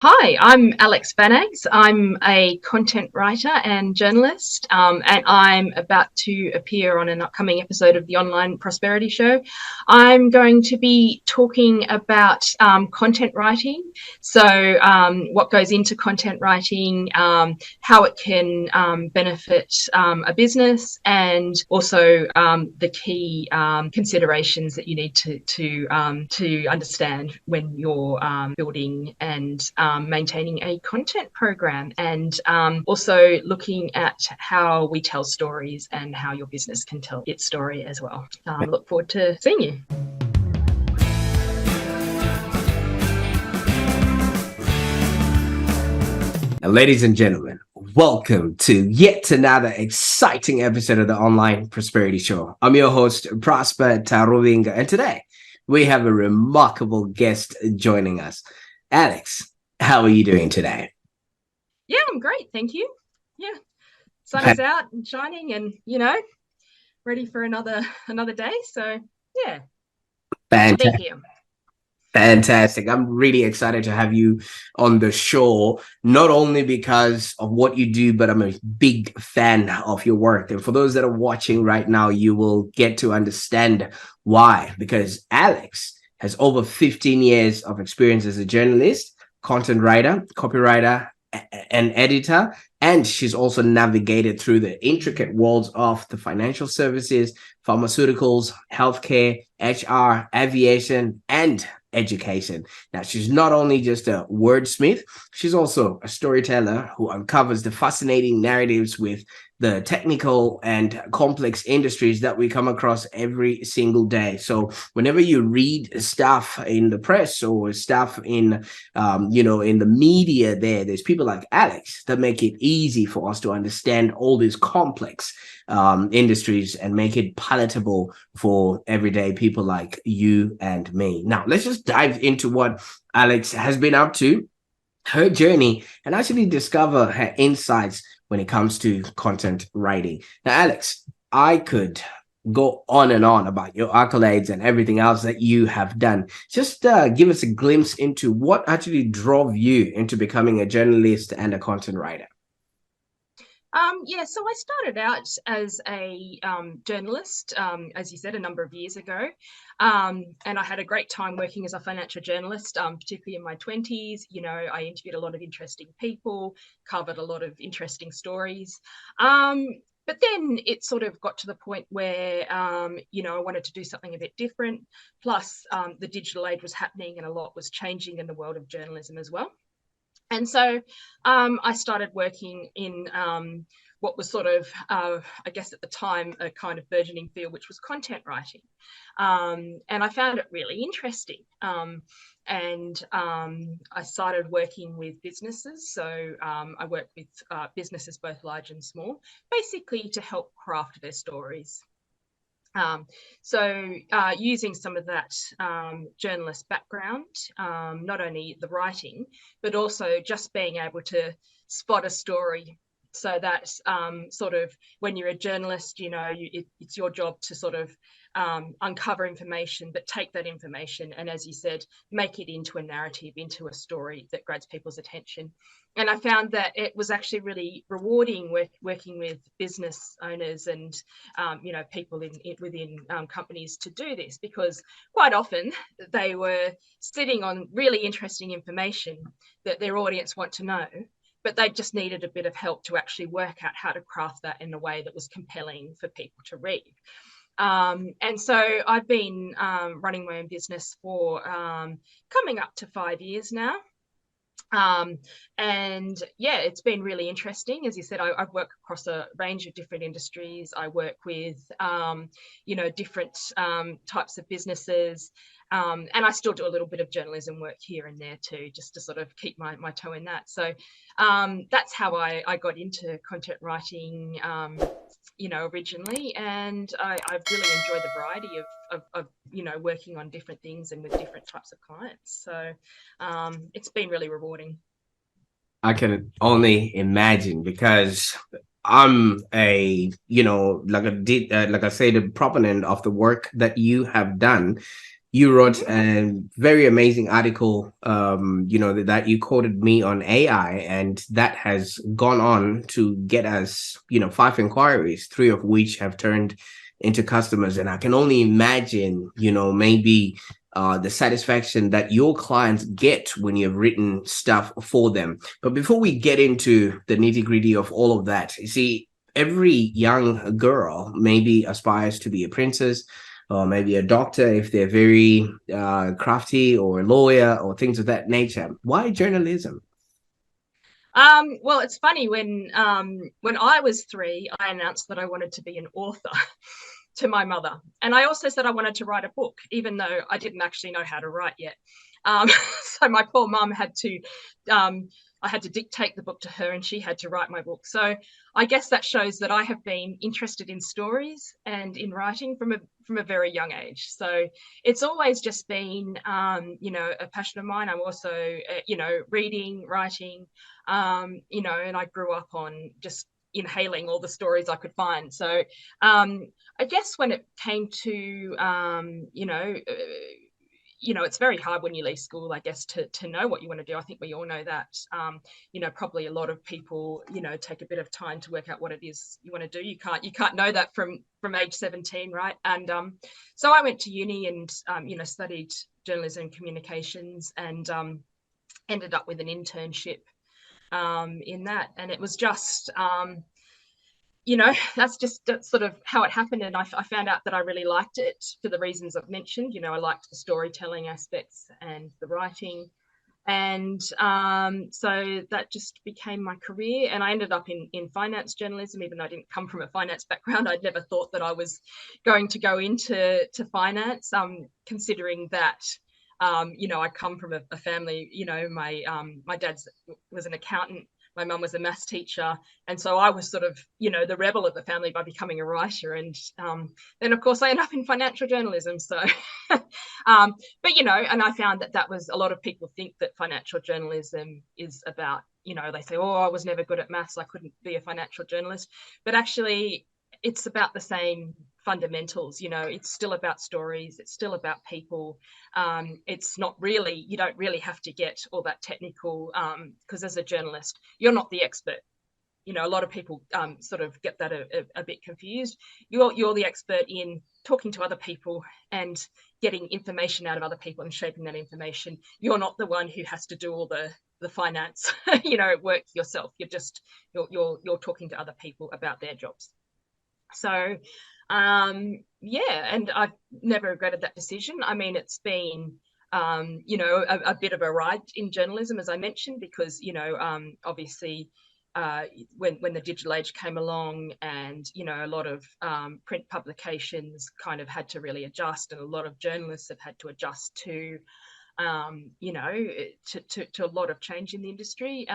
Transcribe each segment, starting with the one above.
Hi, I'm Alex Vanags. I'm a content writer and journalist, and I'm about to appear on an upcoming episode of the online Prosperity show. I'm going to be talking about content writing, so what goes into content writing, how it can benefit a business, and also the key considerations that you need to understand when you're building and maintaining a content program, and also looking at how we tell stories and how your business can tell its story as well. Look forward to seeing you. Now, ladies and gentlemen, welcome to yet another exciting episode of the Online Prosperity Show. I'm your host, Taruvinga, and today we have a remarkable guest joining us. Alex, how are you doing today? Yeah, I'm great, thank you. Yeah, sun is out and shining, and ready for another day. So yeah, good to be here. Fantastic. I'm really excited to have you on the show, not only because of what you do, but I'm a big fan of your work. And for those that are watching right now, you will get to understand why, because Alex has over 15 years of experience as a journalist, content writer, copywriter, and editor. And she's also navigated through the intricate worlds of the financial services, pharmaceuticals, healthcare, HR, aviation, and education. Now, she's not only just a wordsmith, she's also a storyteller who uncovers the fascinating narratives with the technical and complex industries that we come across every single day. So whenever you read stuff in the press or stuff in in the media, there's people like Alex that make it easy for us to understand all these complex industries and make it palatable for everyday people like you and me. Now, let's just dive into what Alex has been up to, her journey, and actually discover her insights when it comes to content writing. Now, Alex, I could go on and on about your accolades and everything else that you have done. Just give us a glimpse into what actually drove you into becoming a journalist and a content writer. So I started out as a journalist, as you said, a number of years ago. And I had a great time working as a financial journalist, particularly in my 20s. I interviewed a lot of interesting people, covered a lot of interesting stories. But then it sort of got to the point where, I wanted to do something a bit different. Plus, the digital age was happening and a lot was changing in the world of journalism as well. And so I started working in what was sort of, I guess at the time, a kind of burgeoning field, which was content writing. And I found it really interesting. And I started working with businesses. So I worked with businesses, both large and small, basically to help craft their stories. Using some of that journalist background, not only the writing, but also just being able to spot a story. So that sort of when you're a journalist, it's your job to sort of uncover information, but take that information and, as you said, make it into a narrative, into a story that grabs people's attention. And I found that it was actually really rewarding working with business owners and people within companies to do this, because quite often they were sitting on really interesting information that their audience want to know, but they just needed a bit of help to actually work out how to craft that in a way that was compelling for people to read. And so I've been running my own business for coming up to 5 years now. And yeah, it's been really interesting. As you said, I've worked across a range of different industries. I work with, different types of businesses. And I still do a little bit of journalism work here and there too, just to sort of keep my toe in that. So that's how I got into content writing, originally. And I've really enjoyed the variety of working on different things and with different types of clients. So it's been really rewarding. I can only imagine, because I'm like I say, the proponent of the work that you have done. you wrote Mhm. a very amazing article, that you quoted me on AI, and that has gone on to get us, 5 inquiries, three of which have turned into customers. And I can only imagine, maybe the satisfaction that your clients get when you've written stuff for them. But before we get into the nitty gritty of all of that, you see, every young girl maybe aspires to be a princess, or maybe a doctor if they're very crafty, or a lawyer, or things of that nature. Why journalism? Well, it's funny, when I was 3, I announced that I wanted to be an author to my mother, and I also said I wanted to write a book, even though I didn't actually know how to write yet. So my poor mum had to, I had to dictate the book to her, and she had to write my book. So I guess that shows that I have been interested in stories and in writing from a very young age. So it's always just been, a passion of mine. I'm also, reading, writing, and I grew up on just inhaling all the stories I could find. So I guess when it came to, it's very hard when you leave school, I guess, to know what you want to do. I think we all know that. Probably a lot of people, take a bit of time to work out what it is you want to do. You can't know that from age 17, right? And so I went to uni and studied journalism and communications, and ended up with an internship in that, and it was just that's sort of how it happened. And I found out that I really liked it for the reasons I've mentioned. I liked the storytelling aspects and the writing, and so that just became my career. And I ended up in finance journalism, even though I didn't come from a finance background. I'd never thought that I was going to go into finance, considering that I come from a family. My dad was an accountant, my mum was a maths teacher, and so I was sort of the rebel of the family by becoming a writer. And then of course I ended up in financial journalism. So but and I found that was, a lot of people think that financial journalism is about, they say, oh, I was never good at maths, I couldn't be a financial journalist. But actually it's about the same fundamentals. It's still about stories, it's still about people. It's not really, you don't really have to get all that technical, because as a journalist you're not the expert. A lot of people sort of get that a bit confused. You're the expert in talking to other people and getting information out of other people and shaping that information. You're not the one who has to do all the finance work yourself. You're talking to other people about their jobs. So yeah, and I've never regretted that decision. I mean, it's been a bit of a ride in journalism, as I mentioned, because obviously when the digital age came along, and a lot of print publications kind of had to really adjust, and a lot of journalists have had to adjust to to a lot of change in the industry.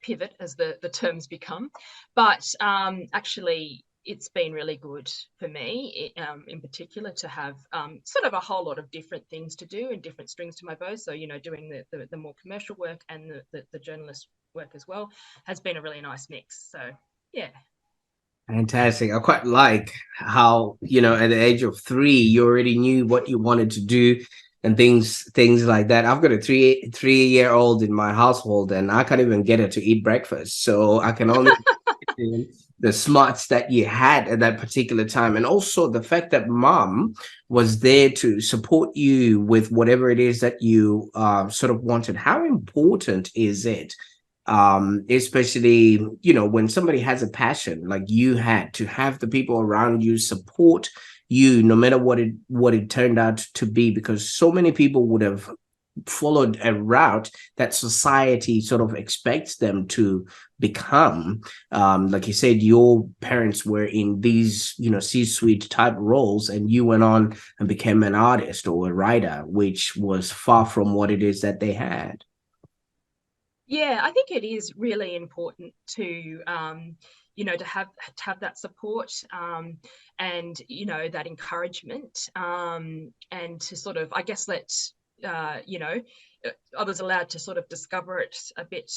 Pivot, as the terms become. But actually it's been really good for me, in particular, to have sort of a whole lot of different things to do and different strings to my bow. So doing the more commercial work and the journalist work as well has been a really nice mix. So yeah. Fantastic. I quite like how, at the age of 3, you already knew what you wanted to do, and things like that. I've got a three-year old in my household, and I can't even get her to eat breakfast. So I can only imagine the smarts that you had at that particular time. And also the fact that mom was there to support you with whatever it is that you sort of wanted. How important is it, especially when somebody has a passion like you had, to have the people around you support you no matter what it turned out to be? Because so many people would have followed a route that society sort of expects them to become. Like you said, your parents were in these C-suite type roles, and you went on and became an artist or a writer, which was far from what it is that they had. Yeah, I think it is really important to to have that support, and that encouragement, and to sort of, I guess, let uh, you know I was allowed to sort of discover it a bit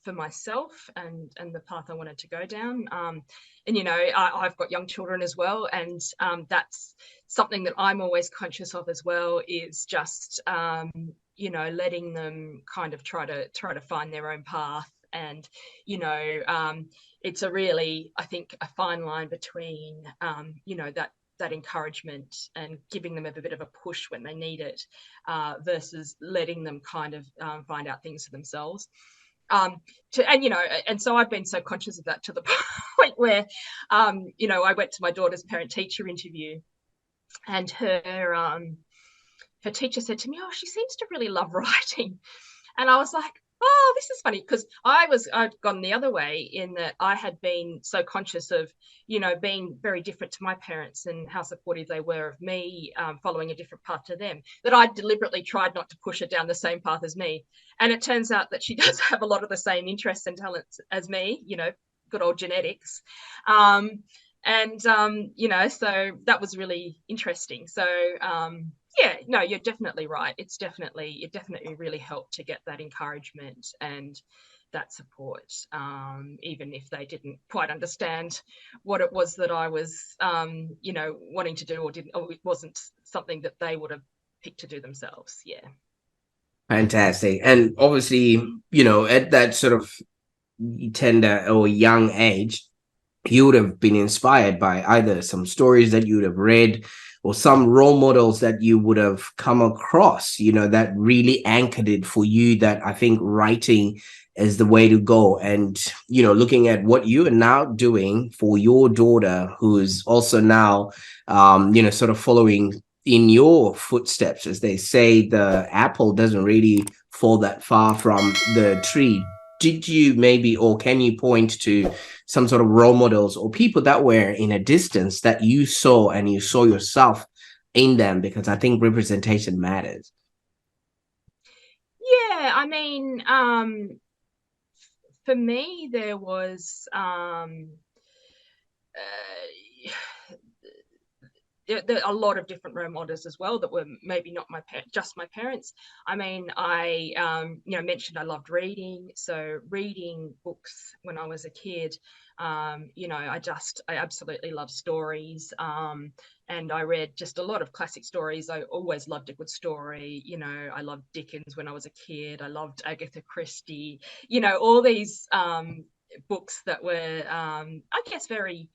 for myself and the path I wanted to go down. And, you know, I've got young children as well. And that's something that I'm always conscious of as well, is just, you know, letting them kind of try to find their own path. And, you know, it's a really, I think, a fine line between, you know, that encouragement and giving them a bit of a push when they need it, versus letting them kind of find out things for themselves. And you know, and so I've been so conscious of that to the point where, you know, I went to my daughter's parent-teacher interview, and her teacher said to me, "Oh, she seems to really love writing," and I was like, oh, this is funny, because I'd gone the other way, in that I had been so conscious of, you know, being very different to my parents and how supportive they were of me, following a different path to them, that I deliberately tried not to push her down the same path as me. And it turns out that she does have a lot of the same interests and talents as me, you know, good old genetics. You know, so that was really interesting. So, yeah, no, you're definitely right. It definitely really helped to get that encouragement and that support, even if they didn't quite understand what it was that I was, you know, wanting to do, or it wasn't something that they would have picked to do themselves. Yeah. Fantastic. And obviously, you know, at that sort of tender or young age, you would have been inspired by either some stories that you would have read or some role models that you would have come across, you know, that really anchored it for you, that I think writing is the way to go. And, you know, looking at what you are now doing for your daughter, who is also now, you know, sort of following in your footsteps, as they say, the apple doesn't really fall that far from the tree. Did you maybe, or can you point to some sort of role models or people that were in a distance that you saw and you saw yourself in them? Because I think representation matters. Yeah, I mean, for me, there was there are a lot of different role models as well that were maybe not just my parents. I mean, I you know, mentioned I loved reading, so reading books when I was a kid. You know, I absolutely love stories, and I read just a lot of classic stories. I always loved a good story. You know, I loved Dickens when I was a kid. I loved Agatha Christie. You know, all these books that were, I guess, very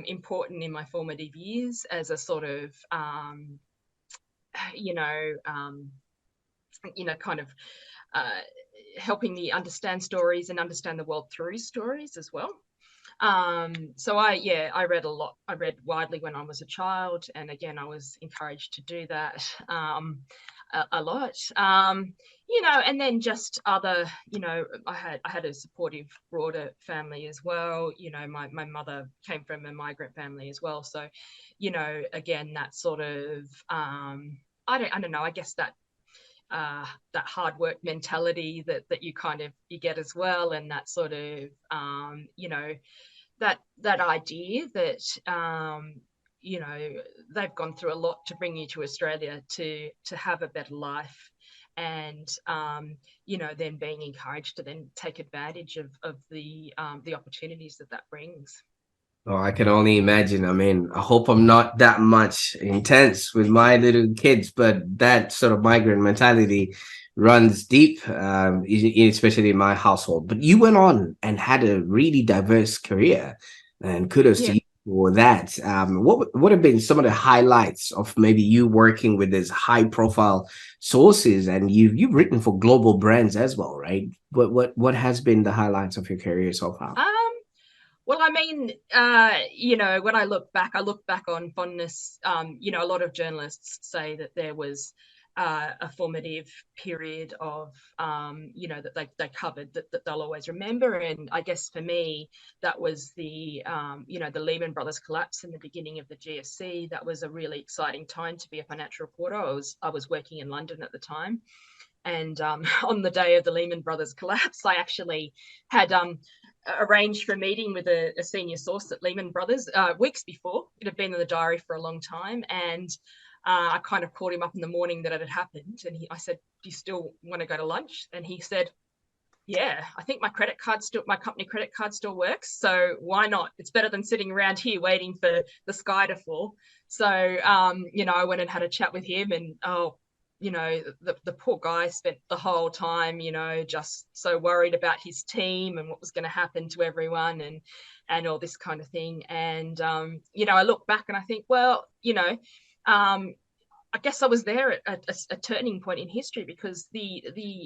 important in my formative years, as a sort of, you know, kind of uh, helping me understand stories and understand the world through stories as well. So I read a lot. I read widely when I was a child, and again, I was encouraged to do that a lot. You know, and then just other, you know, I had a supportive broader family as well. You know, my mother came from a migrant family as well, so, you know, again, that sort of, I don't know, I guess that that hard work mentality that you kind of you get as well, and that sort of, you know, that idea that, you know, they've gone through a lot to bring you to Australia to have a better life, and, you know, then being encouraged to then take advantage of the opportunities that brings. Oh, I can only imagine. I mean, I hope I'm not that much intense with my little kids, but that sort of migrant mentality runs deep, especially in my household. But you went on and had a really diverse career, and kudos to Yeah. you for that. What have been some of the highlights of maybe you working with these high profile sources, and you've written for global brands as well, right? What has been the highlights of your career so far? Well, I mean, you know, when I look back on fondness. You know, a lot of journalists say that there was a formative period of, you know, that they covered that they'll always remember. And I guess for me, that was the, you know, the Lehman Brothers collapse and the beginning of the GFC. That was a really exciting time to be a financial reporter. I was working in London at the time. And on the day of the Lehman Brothers collapse, I actually had arranged for a meeting with a senior source at Lehman Brothers weeks before. It had been in the diary for a long time. And I kind of called him up in the morning that it had happened, and I said, "Do you still want to go to lunch?" And he said, "Yeah, I think my company credit card still works, so why not? It's better than sitting around here waiting for the sky to fall." So I went and had a chat with him, and the poor guy spent the whole time, just so worried about his team and what was going to happen to everyone, and all this kind of thing. And I look back and I think, well, I guess I was there at a turning point in history, because the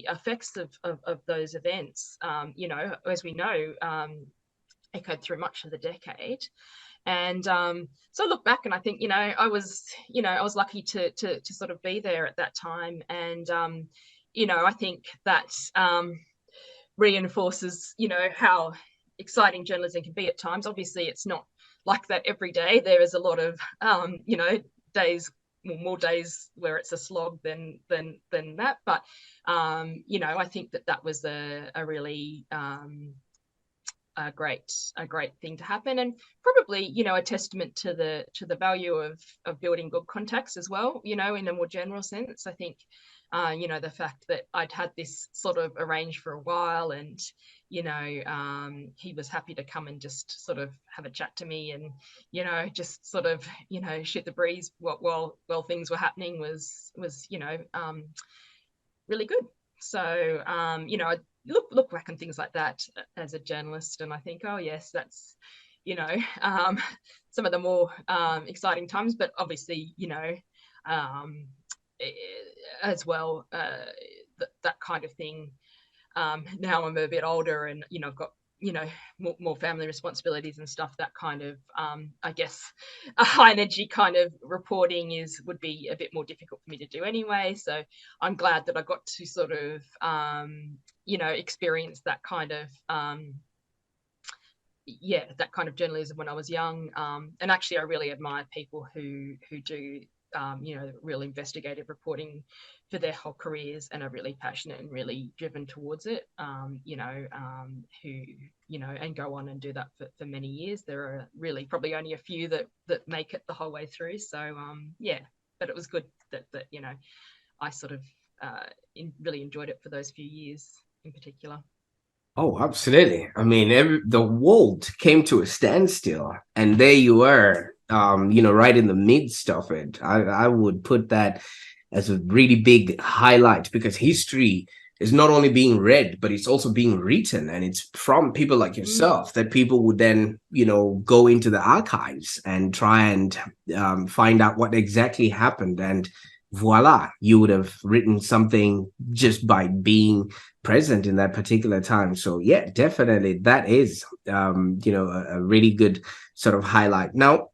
effects of those events, as we know, echoed through much of the decade. And so I look back and I think, I was lucky to sort of be there at that time. And I think that reinforces, how exciting journalism can be at times. Obviously, it's not like that every day. There is a lot of days, more days where it's a slog than that. But I think that was a really a great thing to happen, and probably a testament to the value of building good contacts as well, in a more general sense. I think the fact that I'd had this sort of arranged for a while, and he was happy to come and just sort of have a chat to me, and just sort of shoot the breeze while things were happening was really good. So I look back on things like that as a journalist, and I think, oh yes, that's some of the more exciting times. But obviously, as well, that kind of thing. Now I'm a bit older, and I've got more family responsibilities and stuff. That kind of I guess a high energy kind of reporting would be a bit more difficult for me to do anyway. So I'm glad that I got to sort of experience that kind of that kind of journalism when I was young. And actually, I really admire people who do real investigative reporting for their whole careers and are really passionate and really driven towards it, who and go on and do that for many years. There are really probably only a few that make it the whole way through. So but it was good that I sort of really enjoyed it for those few years in particular. Oh, absolutely. I mean, the world came to a standstill, and there you were, right in the midst of it. I would put that as a really big highlight, because history is not only being read, but it's also being written, and it's from people like yourself that people would then, go into the archives and try and find out what exactly happened. And voila, you would have written something just by being present in that particular time. So yeah, definitely that is a really good sort of highlight. Now,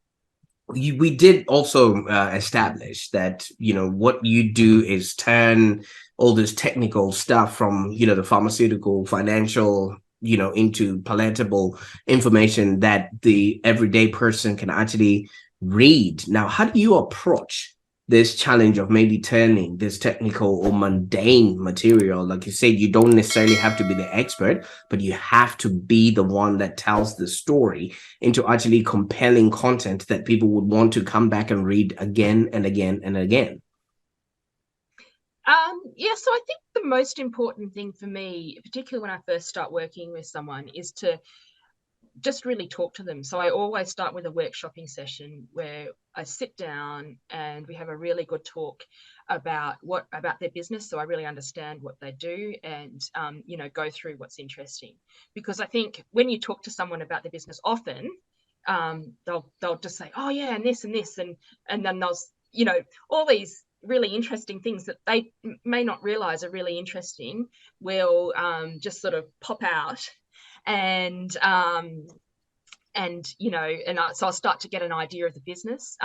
we did also establish that what you do is turn all this technical stuff from the pharmaceutical, financial, into palatable information that the everyday person can actually read. Now, how do you approach this challenge of maybe turning this technical or mundane material? Like you said, you don't necessarily have to be the expert, but you have to be the one that tells the story into actually compelling content that people would want to come back and read again and again and again. So I think the most important thing for me, particularly when I first start working with someone, is to just really talk to them. So I always start with a workshopping session where I sit down and we have a really good talk about their business, so I really understand what they do, and go through what's interesting. Because I think when you talk to someone about their business, often they'll just say, oh yeah, and this and this, and then they'll all these really interesting things that they may not realize are really interesting will just sort of pop out. And so I'll start to get an idea of the business.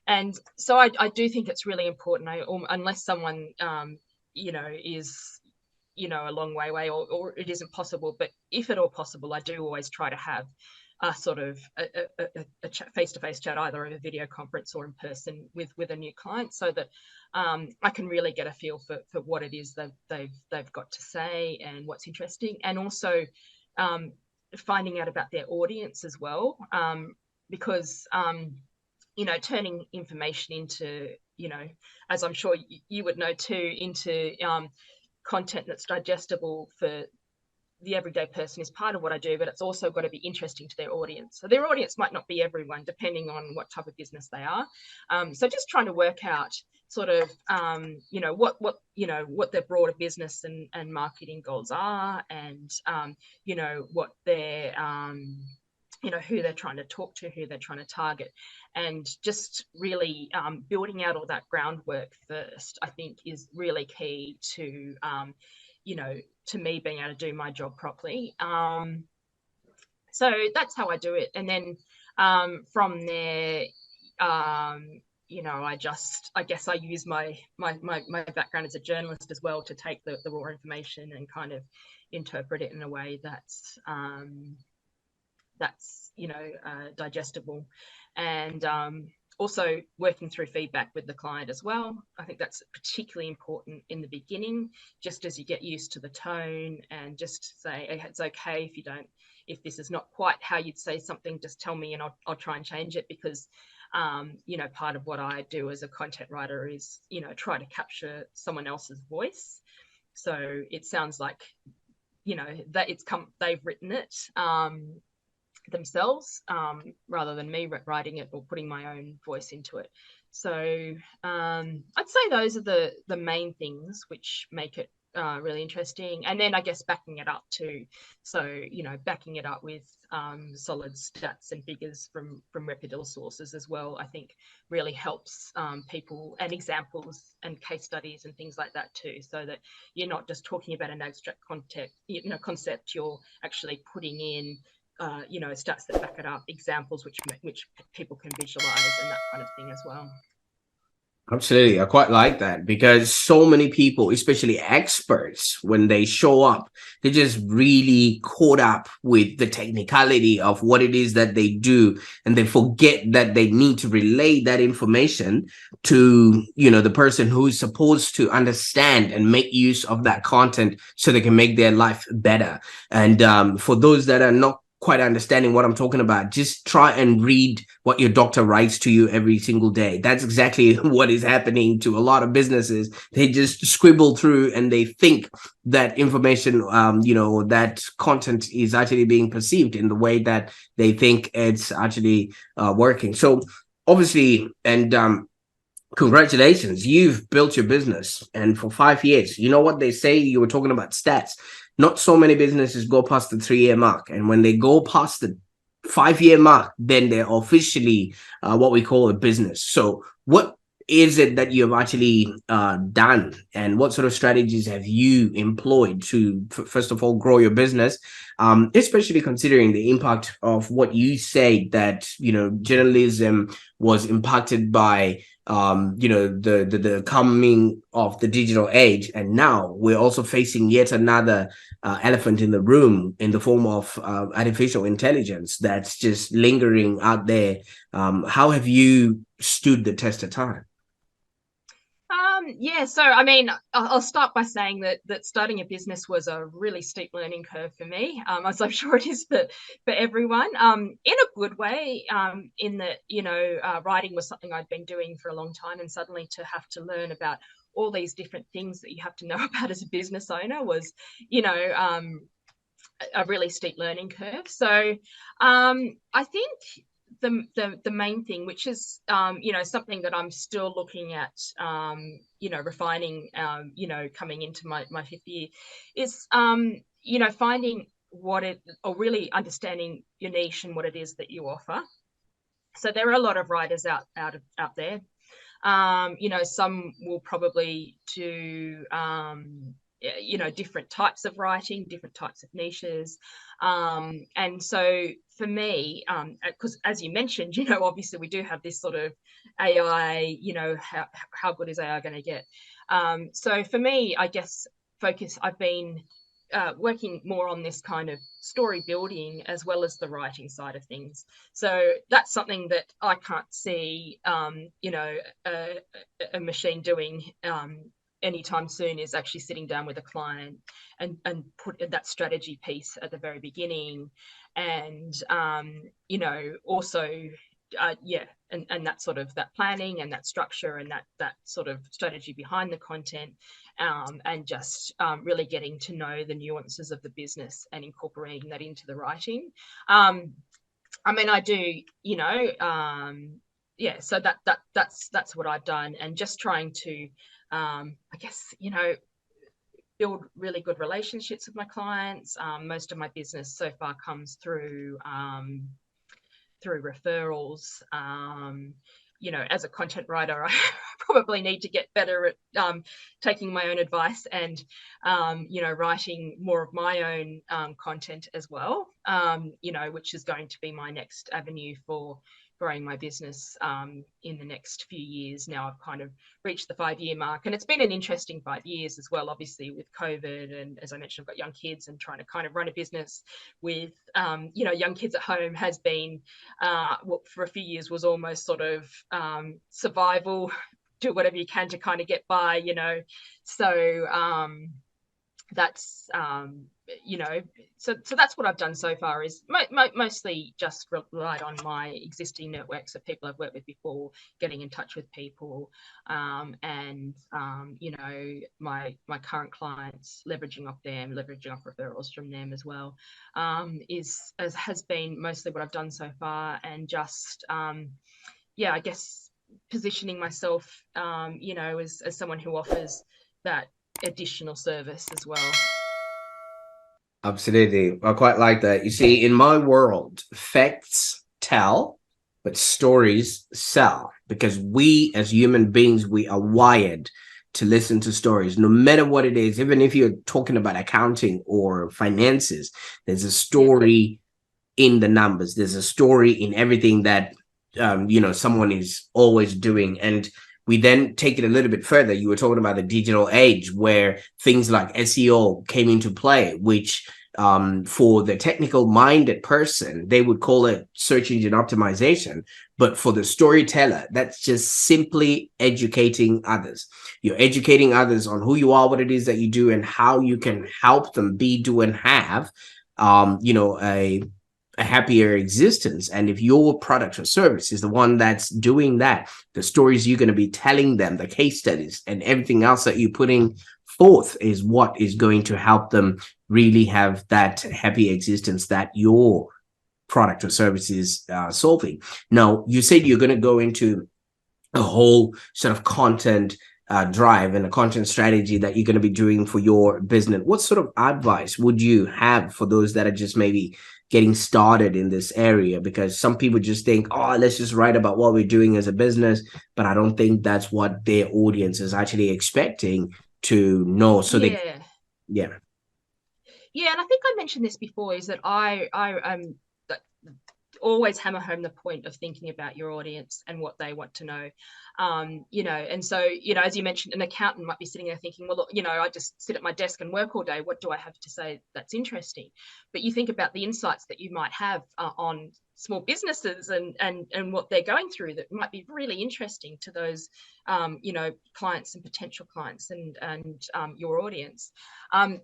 And so I do think it's really important, unless someone, is, a long way away, or it isn't possible, but if at all possible, I do always try to have a sort of a face-to-face chat, either in a video conference or in person with a new client, so that I can really get a feel for what it is that they've got to say and what's interesting, and also finding out about their audience as well, because turning information into you know, as I'm sure you would know too, into content that's digestible for the everyday person is part of what I do, but it's also got to be interesting to their audience. So their audience might not be everyone, depending on what type of business they are. So just trying to work out sort of, what their broader business and marketing goals are, and, what their, who they're trying to talk to, who they're trying to target, and just really building out all that groundwork first, I think is really key to, to me being able to do my job properly. So that's how I do it. And then from there, I guess I use my background as a journalist as well to take the raw information and kind of interpret it in a way that's digestible, and also working through feedback with the client as well. I think that's particularly important in the beginning, just as you get used to the tone, and just say, hey, it's okay if this is not quite how you'd say something, just tell me and I'll try and change it, because part of what I do as a content writer is, try to capture someone else's voice. So it sounds like, that they've written it themselves, rather than me writing it or putting my own voice into it. So I'd say those are the main things which make it really interesting. And then I guess backing it up too. So, backing it up with solid stats and figures from reputable sources as well, I think really helps people, and examples and case studies and things like that too, so that you're not just talking about an abstract concept, you're actually putting in stats that back it up, examples which people can visualize, and that kind of thing as well. Absolutely. I quite like that, because so many people, especially experts, when they show up, they're just really caught up with the technicality of what it is that they do. And they forget that they need to relay that information to, the person who is supposed to understand and make use of that content so they can make their life better. And for those that are not quite understanding what I'm talking about, just try and read what your doctor writes to you every single day. That's exactly what is happening to a lot of businesses. They just scribble through and they think that information, that content is actually being perceived in the way that they think it's actually working. So obviously, and congratulations, you've built your business, and for 5 years. You know what they say? You were talking about stats. Not so many businesses go past the 3-year mark, and when they go past the 5-year mark, then they're officially what we call a business. So what is it that you have actually done, and what sort of strategies have you employed to first of all grow your business, especially considering the impact of what you say, that journalism was impacted by the coming of the digital age, and now we're also facing yet another elephant in the room in the form of artificial intelligence that's just lingering out there. How have you stood the test of time? So I mean, I'll start by saying that starting a business was a really steep learning curve for me, as I'm sure it is for everyone, in a good way, in that, writing was something I'd been doing for a long time, and suddenly to have to learn about all these different things that you have to know about as a business owner was, a really steep learning curve. So I think the main thing, which is something that I'm still looking at, refining, coming into my 5th year, is finding or really understanding your niche and what it is that you offer. So there are a lot of writers out there. Some will probably do different types of writing, different types of niches. And so for me, because as you mentioned, obviously we do have this sort of AI, how good is AI going to get? So for me, I guess I've been working more on this kind of story building as well as the writing side of things. So that's something that I can't see, a machine doing anytime soon, is actually sitting down with a client and put that strategy piece at the very beginning, and also yeah, and that sort of that planning and that structure and that sort of strategy behind the content, and just really getting to know the nuances of the business and incorporating that into the writing. I mean, I do, you know, yeah. So that's what I've done, and just trying to, I guess, you know, build really good relationships with my clients. Most of my business so far comes through referrals. You know, as a content writer, I probably need to get better at taking my own advice and, you know, writing more of my own content as well, you know, which is going to be my next avenue for growing my business in the next few years. Now I've kind of reached the 5-year mark, and it's been an interesting 5 years as well, obviously with COVID, and as I mentioned, I've got young kids, and trying to kind of run a business with you know, young kids at home has been what for a few years was almost sort of survival, do whatever you can to kind of get by, you know. So that's you know, so that's what I've done so far, is mostly just relied on my existing networks of people I've worked with before, getting in touch with people, and you know, my current clients, leveraging off them, leveraging off referrals from them as well, has been mostly what I've done so far. And just yeah, I guess positioning myself, you know, as someone who offers that additional service as well. Absolutely. I quite like that. You see, in my world, facts tell, but stories sell, because we as human beings, we are wired to listen to stories, no matter what it is. Even if you're talking about accounting or finances, there's a story in the numbers. There's a story in everything that, you know, someone is always doing. And we then take it a little bit further. You were talking about the digital age, where things like SEO came into play, which for the technical minded person, they would call it search engine optimization. But for the storyteller, that's just simply educating others. You're educating others on who you are, what it is that you do, and how you can help them be, do, and have, you know, a happier existence. And if your product or service is the one that's doing that, the stories you're going to be telling them, the case studies, and everything else that you're putting forth is what is going to help them really have that happy existence that your product or service is solving. Now, you said you're going to go into a whole sort of content drive and a content strategy that you're going to be doing for your business. What sort of advice would you have for those that are just maybe getting started in this area? Because some people just think, oh, let's just write about what we're doing as a business, but I don't think that's what their audience is actually expecting to know. So Yeah. yeah. Yeah, and I think I mentioned this before, is that I always hammer home the point of thinking about your audience and what they want to know. You know, and so, you know, as you mentioned, an accountant might be sitting there thinking, well, look, you know, I just sit at my desk and work all day. What do I have to say that's interesting? But you think about the insights that you might have on small businesses and what they're going through, that might be really interesting to those, you know, clients and potential clients and your audience.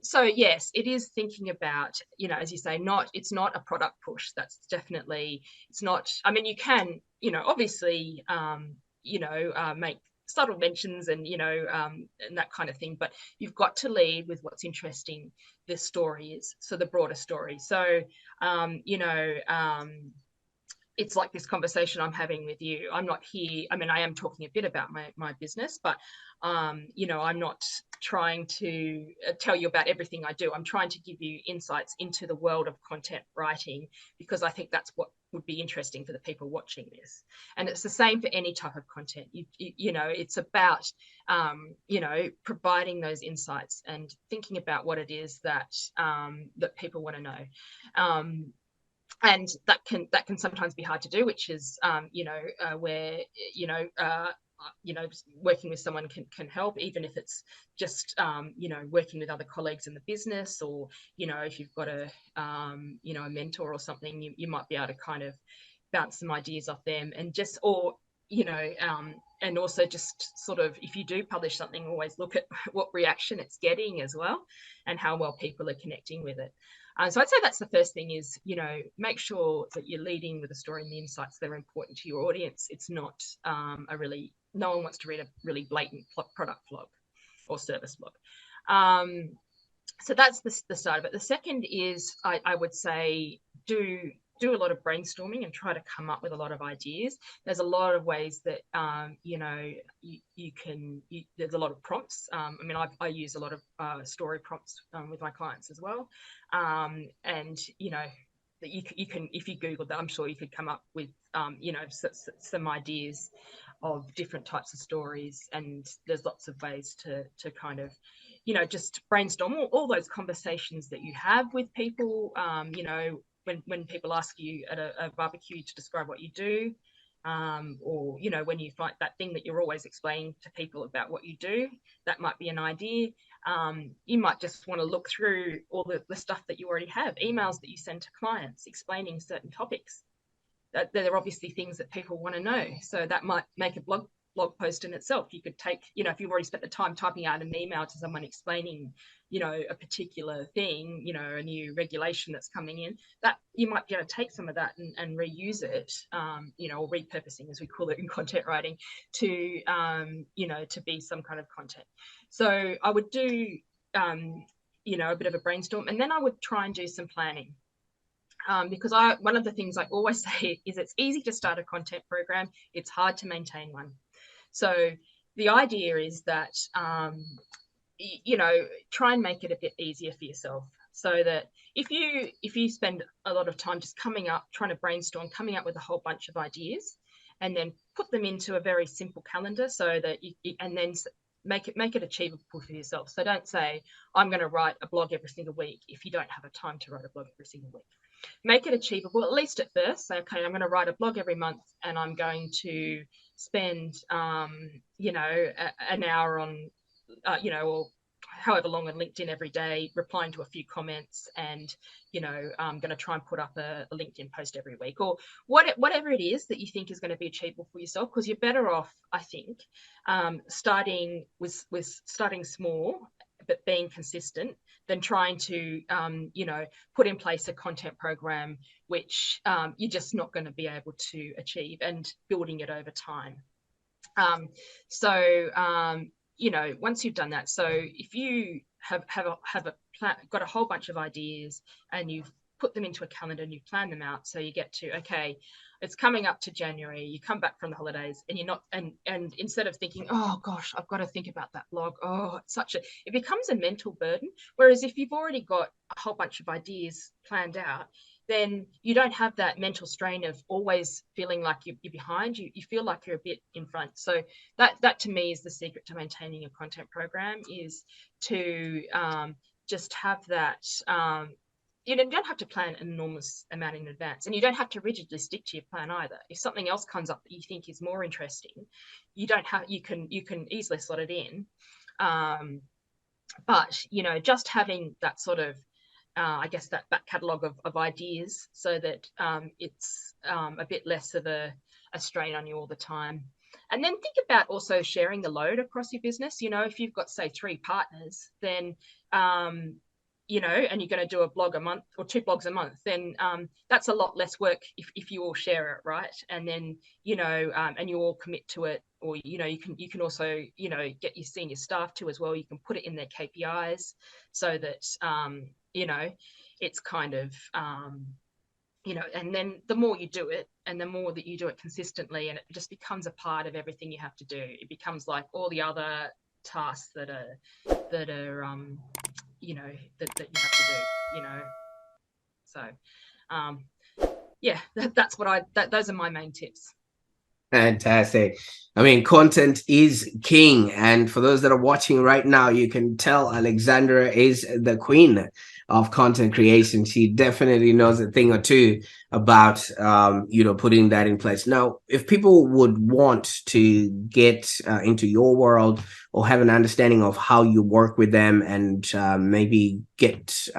So yes, it is thinking about, you know, as you say, it's not a product push. That's definitely, it's not. I mean, you can, you know, obviously, you know, make subtle mentions and, you know, and that kind of thing, but you've got to lead with what's interesting the story is, so the broader story. So you know, it's like this conversation I'm having with you. I'm not here, I mean, I am talking a bit about my business, but you know, I'm not trying to tell you about everything I do. I'm trying to give you insights into the world of content writing, because I think that's what would be interesting for the people watching this. And it's the same for any type of content. You know, it's about you know, providing those insights and thinking about what it is that that people want to know. And that can sometimes be hard to do, which is you know, where you know, working with someone can help, even if it's just you know, working with other colleagues in the business, or you know, if you've got a you know, a mentor or something, you might be able to kind of bounce some ideas off them, and just, or and also just sort of, if you do publish something, always look at what reaction it's getting as well, and how well people are connecting with it. So I'd say that's the first thing is, make sure that you're leading with a story and the insights that are important to your audience. It's not no one wants to read a really blatant product blog or service blog. So that's the start of it. The second is, I would say, do a lot of brainstorming and try to come up with a lot of ideas. There's a lot of ways that you can. There's a lot of prompts. I use a lot of story prompts with my clients as well, and that you can, if you Google that, I'm sure you could come up with some ideas of different types of stories. And there's lots of ways to kind of just brainstorm all those conversations that you have with people. When people ask you at a barbecue to describe what you do, or when you find that thing that you're always explaining to people about what you do, that might be an idea. You might just want to look through all the stuff that you already have, emails that you send to clients explaining certain topics. That there are obviously things that people want to know, so that might make a blog post in itself. You could take, if you've already spent the time typing out an email to someone explaining a particular thing, a new regulation that's coming in, that you might be able to take some of that and reuse it, or repurposing, as we call it in content writing, to to be some kind of content. So I would do a bit of a brainstorm, and then I would try and do some planning. Because one of the things I always say is, it's easy to start a content program, it's hard to maintain one. So the idea is that try and make it a bit easier for yourself, so that if you spend a lot of time just trying to brainstorm, coming up with a whole bunch of ideas, and then put them into a very simple calendar, so that and then make it achievable for yourself. So don't say, I'm going to write a blog every single week, if you don't have a time to write a blog every single week. Make it achievable, at least at first. So, okay, I'm going to write a blog every month, and I'm going to spend an hour on or however long on LinkedIn every day, replying to a few comments, and I'm going to try and put up a LinkedIn post every week, or whatever it is that you think is going to be achievable for yourself. Because you're better off, I think, starting small but being consistent, than trying to put in place a content program which you're just not going to be able to achieve, and building it over time. Once you've done that, so if you have a plan, got a whole bunch of ideas, and you've put them into a calendar and you plan them out, so you get to, okay, it's coming up to January, you come back from the holidays, and you're not, and instead of thinking, oh gosh, I've got to think about that blog, it becomes a mental burden. Whereas if you've already got a whole bunch of ideas planned out, then you don't have that mental strain of always feeling like you're behind. You feel like you're a bit in front. So that to me is the secret to maintaining a content program, is to just have that. You don't have to plan an enormous amount in advance, and you don't have to rigidly stick to your plan either. If something else comes up that you think is more interesting, you can easily slot it in. But just having that sort of I guess that back catalogue of ideas, so that it's a bit less of a strain on you all the time. And then think about also sharing the load across your business. If you've got, say, 3 partners, then and you're going to do a blog a month or 2 blogs a month, then that's a lot less work if you all share it, right? And then and you all commit to it, or you can also get your senior staff to as well. You can put it in their KPIs, so that it's kind of and then the more you do it, and the more that you do it consistently, and it just becomes a part of everything you have to do. It becomes like all the other tasks that you have to do. So that's what those are my main tips. Fantastic. I mean, content is king. And for those that are watching right now, you can tell Alexandra is the queen of content creation. She definitely knows a thing or two about, putting that in place. Now, if people would want to get into your world, or have an understanding of how you work with them, and maybe get,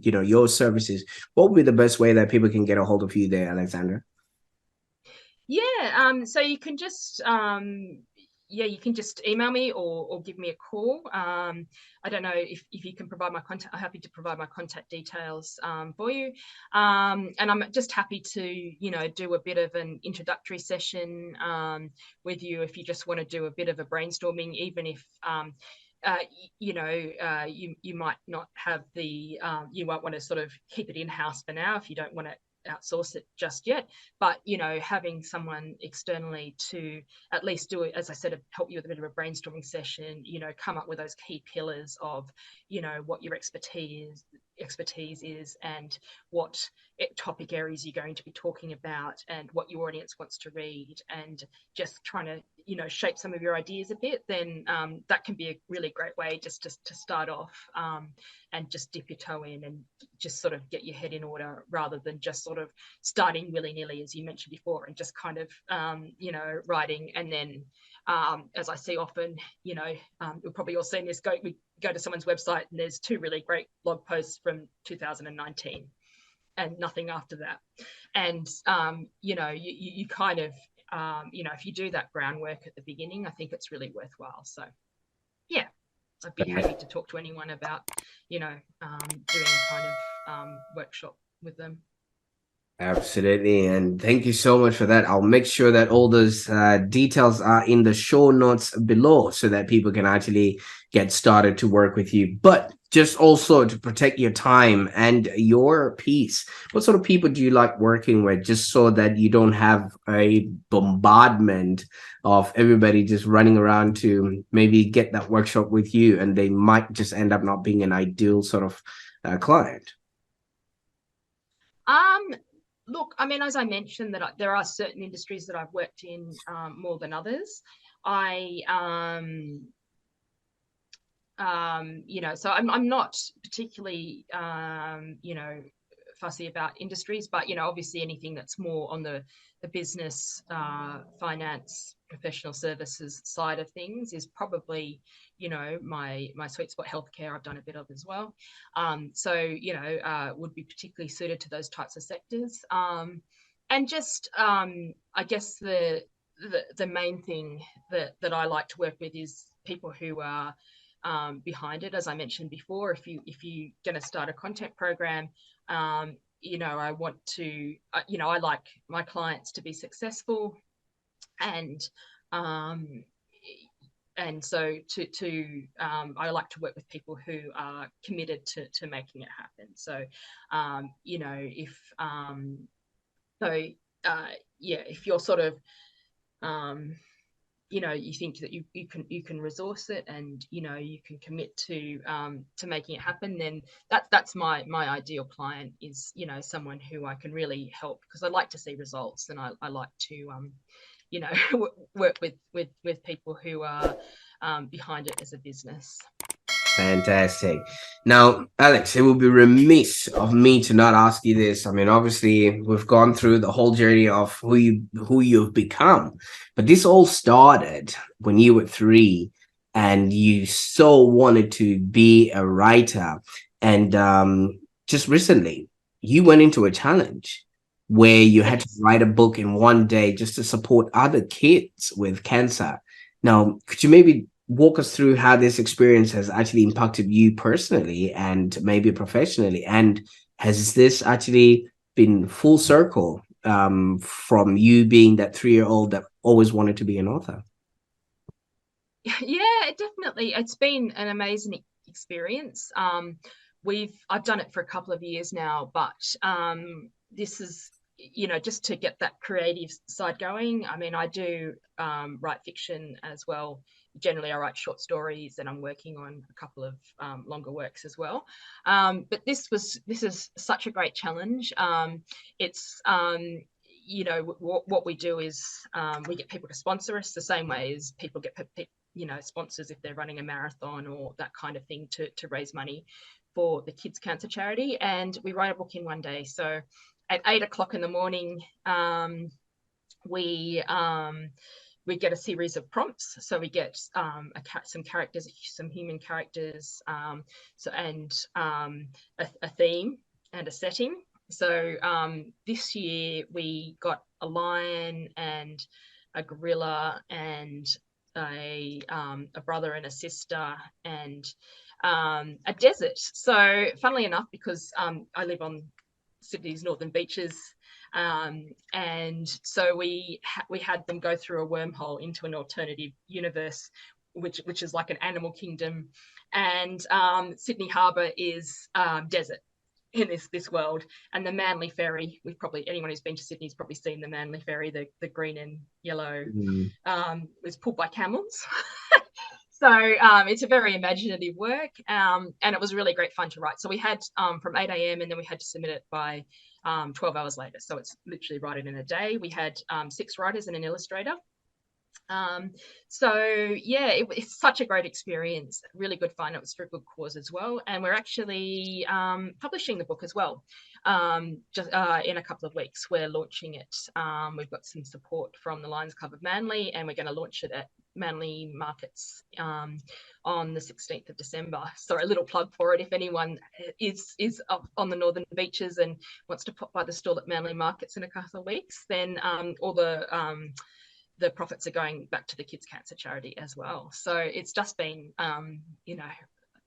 your services, what would be the best way that people can get a hold of you there, Alexandra? Yeah, so you can just yeah, you can just email me or give me a call. I don't know if you can provide my contact. I'm happy to provide my contact details for you. And I'm just happy to, you know, do a bit of an introductory session with you if you just want to do a bit of a brainstorming, even if you know, you might not have the, you might want to sort of keep it in-house for now if you don't want to outsource it just yet, but you know, having someone externally to at least do it, as I said, help you with a bit of a brainstorming session, you know, come up with those key pillars of, you know, what your expertise is and what topic areas you're going to be talking about and what your audience wants to read, and just trying to, you know, shape some of your ideas a bit, then that can be a really great way just to start off and just dip your toe in and just sort of get your head in order, rather than just sort of starting willy-nilly, as you mentioned before, and just kind of, you know, writing. And then, as I see often, you know, you'll probably all seen this, we go to someone's website and there's 2 really great blog posts from 2019 and nothing after that. And, you know, you kind of, you know, if you do that groundwork at the beginning, I think it's really worthwhile. So, yeah, I'd be happy to talk to anyone about, you know, doing a kind of workshop with them. Absolutely. And thank you so much for that. I'll make sure that all those details are in the show notes below so that people can actually get started to work with you. But just also to protect your time and your peace, what sort of people do you like working with, just so that you don't have a bombardment of everybody just running around to maybe get that workshop with you, and they might just end up not being an ideal sort of client? Look, I mean, as I mentioned, that there are certain industries that I've worked in more than others. I, you know, so I'm not particularly, you know, fussy about industries, but, you know, obviously anything that's more on the business, finance, professional services side of things is probably, you know, my sweet spot. Healthcare I've done a bit of as well. So, you know, would be particularly suited to those types of sectors. And just, I guess the main thing that I like to work with is people who are behind it. As I mentioned before, if you're going to start a content program, you know, I want to, you know, I like my clients to be successful, and um, so I like to work with people who are committed to making it happen. So, you know, if so, yeah, if you're sort of you know, you think that you can resource it, and you know, you can commit to making it happen, then that's my ideal client, is, you know, someone who I can really help, because I like to see results, and I like to you know, work with people who are behind it as a business. Fantastic. Now, Alex, it would be remiss of me to not ask you this. I mean, obviously, we've gone through the whole journey of who you've become, but this all started when you were 3, and you so wanted to be a writer. And just recently, you went into a challenge where you had to Yes. write a book in one day just to support other kids with cancer. Now, could you maybe walk us through how this experience has actually impacted you personally and maybe professionally? And has this actually been full circle, from you being that 3-year-old that always wanted to be an author? Yeah, definitely. It's been an amazing experience. I've done it for a couple of years now, but this is, you know, just to get that creative side going. I mean, I do write fiction as well. Generally, I write short stories, and I'm working on a couple of longer works as well. But this is such a great challenge. It's you know, what we do is we get people to sponsor us the same way as people get, you know, sponsors if they're running a marathon or that kind of thing, to raise money for the kids cancer charity. And we write a book in one day. So at 8 o'clock in the morning, we get a series of prompts. So we get some characters, some human characters, so and a theme and a setting. So this year we got a lion and a gorilla and a brother and a sister and a desert. So funnily enough, because I live on Sydney's northern beaches, and so we had them go through a wormhole into an alternative universe, which is like an animal kingdom, and Sydney Harbour is desert in this world. And the Manly Ferry, anyone who's been to Sydney's probably seen the Manly Ferry, the green and yellow, was pulled by camels. So it's a very imaginative work, and it was really great fun to write. So we had from 8 a.m. and then we had to submit it by 12 hours later. So it's literally write it in a day. We had 6 writers and an illustrator. So yeah, it's such a great experience, really good fun. It was for a good cause as well. And we're actually publishing the book as well. Just in a couple of weeks, we're launching it. We've got some support from the Lions Club of Manly, and we're going to launch it at Manly Markets on the 16th of December. So a little plug for it. If anyone is up on the northern beaches and wants to pop by the stall at Manly Markets in a couple of weeks, then all the profits are going back to the kids' cancer charity as well. So it's just been,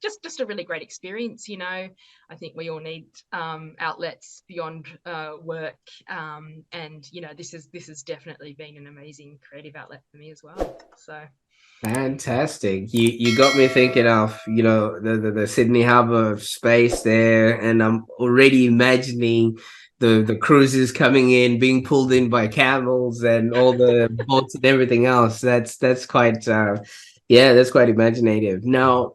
just a really great experience. I think we all need outlets beyond work, and this has definitely been an amazing creative outlet for me as well. So fantastic. You got me thinking of the Sydney Harbour space there, and I'm already imagining the cruises coming in, being pulled in by camels and all the boats and everything else. That's quite that's quite imaginative. Now,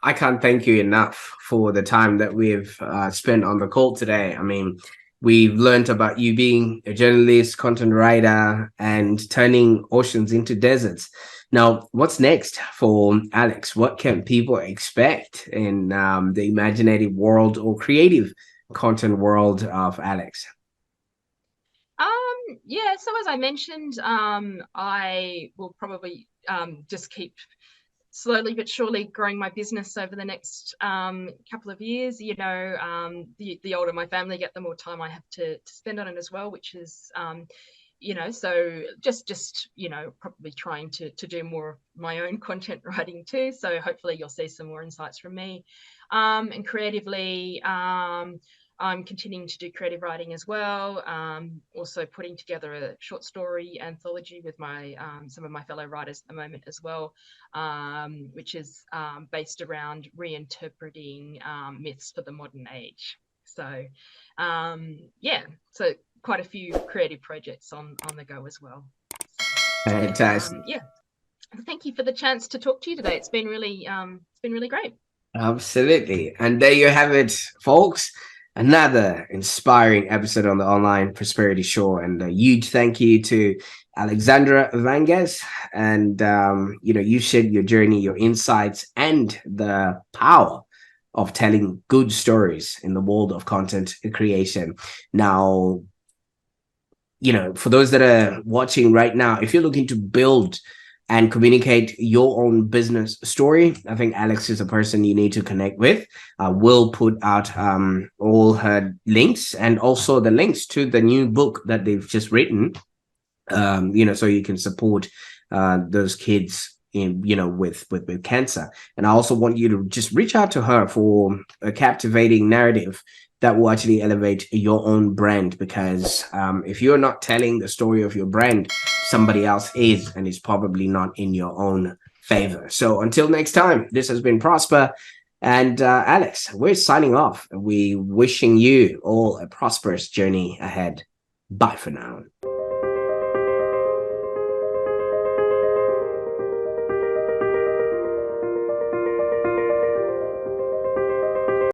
I can't thank you enough for the time that we've spent on the call today. I mean, we've learned about you being a journalist, content writer, and turning oceans into deserts. Now, what's next for Alex? What can people expect in the imaginative world or creative content world of Alex? So as I mentioned, I will probably just keep slowly but surely growing my business over the next couple of years. The older my family get, the more time I have to spend on it as well, which is so just probably trying to do more of my own content writing too. So hopefully you'll see some more insights from me. And creatively, I'm continuing to do creative writing as well. Also putting together a short story anthology with some of my fellow writers at the moment as well, which is based around reinterpreting myths for the modern age. So so quite a few creative projects on the go as well. Fantastic. Thank you for the chance to talk to you today. It's been really great. Absolutely. And there you have it, folks. Another inspiring episode on the Online Prosperity Show. And a huge thank you to Alexandra Vanags. And, you shared your journey, your insights, and the power of telling good stories in the world of content creation. Now, for those that are watching right now, if you're looking to build and communicate your own business story, I think Alex is a person you need to connect with. We'll put out all her links and also the links to the new book that they've just written, so you can support those kids with cancer. And I also want you to just reach out to her for a captivating narrative that will actually elevate your own brand, because if you're not telling the story of your brand, somebody else is, and it's probably not in your own favor. So until next time, this has been Prosper and Alex. We're signing off. We wishing you all a prosperous journey ahead. Bye for now.